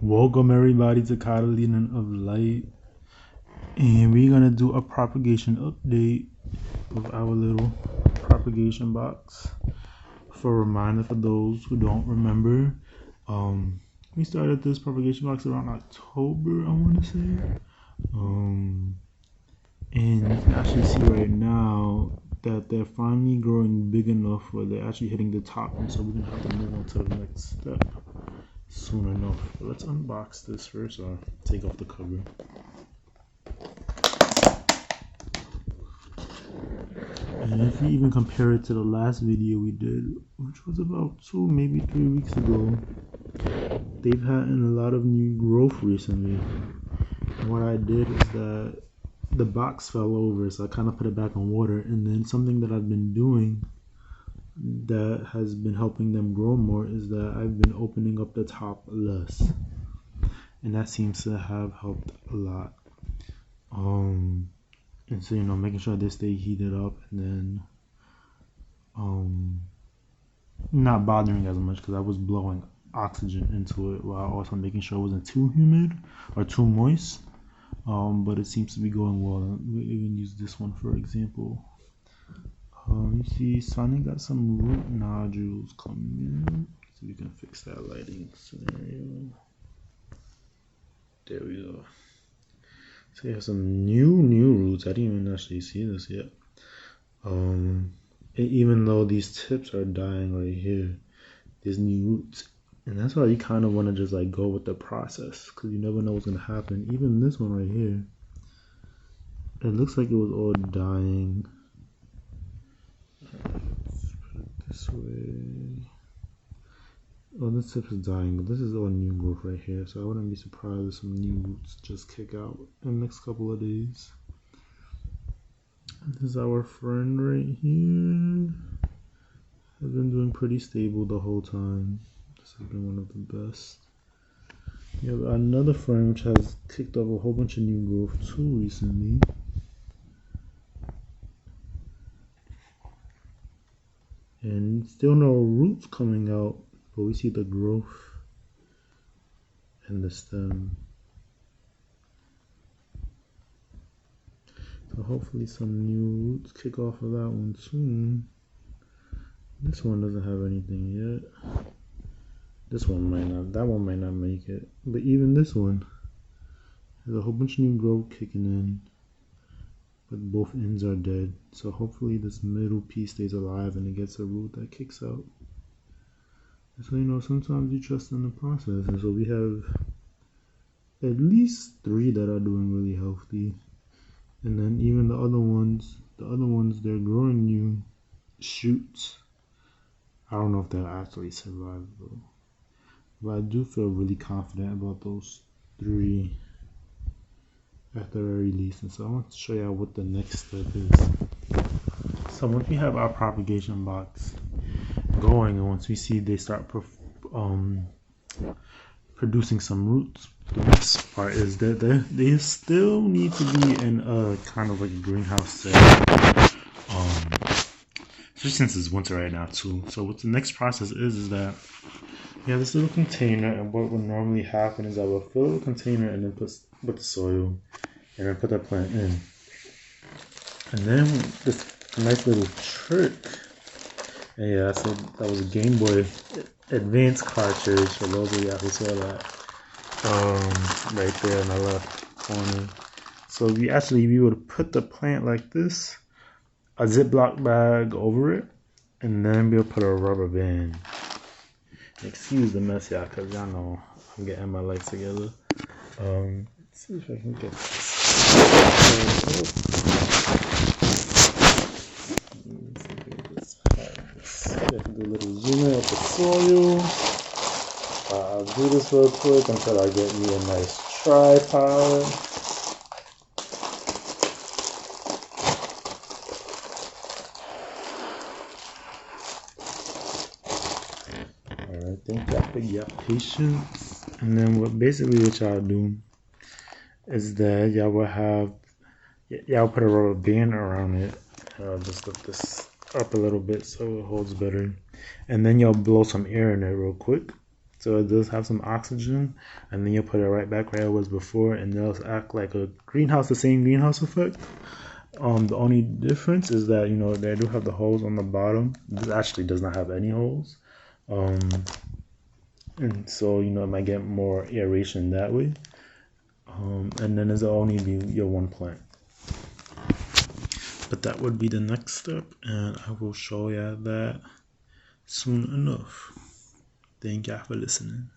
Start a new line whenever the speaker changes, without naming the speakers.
Welcome everybody to Catalina of Light, and we're gonna do a propagation update of our little propagation box. For a reminder for those who don't remember, we started this propagation box around October, I want to say, and you can actually see right now that they're finally growing big enough where they're actually hitting the top, and so we're gonna have to move on to the next step soon enough. But let's unbox this first, or take off the cover. And if you even compare it to the last video we did, which was about 2, maybe 3 weeks ago, they've had a lot of new growth recently. And what I did is that the box fell over, so I kind of put it back on water. And then something that I've been doing that has been helping them grow more is that I've been opening up the top less, and that seems to have helped a lot. And so, making sure they stay heated up, and then not bothering as much, because I was blowing oxygen into it while also making sure it wasn't too humid or too moist. But it seems to be going well. We even use this one for example. You see Sonny got some root nodules coming in, so we can fix that lighting scenario. There we go. So you have some new roots. I didn't even actually see this yet. Even though these tips are dying right here, there's new roots, and that's why you kind of want to just like go with the process, because you never know what's gonna happen. Even this one right here, it looks like it was all dying. Let's put it this way. Oh, this tip is dying, but this is all new growth right here, so I wouldn't be surprised if some new roots just kick out in the next couple of days. This is our friend right here. Has been doing pretty stable the whole time. This has been one of the best. You have another friend which has kicked off a whole bunch of new growth too recently. And still no roots coming out, but we see the growth in the stem. So hopefully some new roots kick off of that one soon. This one doesn't have anything yet. This one might not, that one might not make it. But even this one has a whole bunch of new growth kicking in, but both ends are dead. So hopefully this middle piece stays alive and it gets a root that kicks out. So sometimes you trust in the process, and so we have at least 3 that are doing really healthy. And then even the other ones, they're growing new shoots. I don't know if they'll actually survive though, but I do feel really confident about those 3 at the very least. And so I want to show you what the next step is. So once we have our propagation box going, and once we see they start producing some roots, the next part is that they still need to be in a kind of like a greenhouse setting, especially since it's winter right now too. So what the next process is that we have this little container, and what would normally happen is I will fill the container and then put the soil and then put that plant in. And then this nice little trick, and yeah, so that was a Game Boy Advance cartridge for those of you who saw that, right there in the left corner. So we would put the plant like this, a Ziploc bag over it, and then we'll put a rubber band. Excuse the mess, y'all, because y'all know I'm getting my life together. Let's see if I can get this. I can do a little zoom in with the soil. I'll do this real quick until I get me a nice tripod. Alright, thank y'all for your patience. And then what y'all do is that y'all put a rubber band around it. I'll just lift this up a little bit so it holds better, and then y'all blow some air in it real quick, So it does have some oxygen, and then you put it right back where it was before, and it'll act like a greenhouse, the same greenhouse effect. The only difference is that, you know, they do have the holes on the bottom. This actually does not have any holes. And so, you know, it might get more aeration that way. And then it'll only be your one plant. But that would be the next step, and I will show you that soon enough. Thank y'all for listening.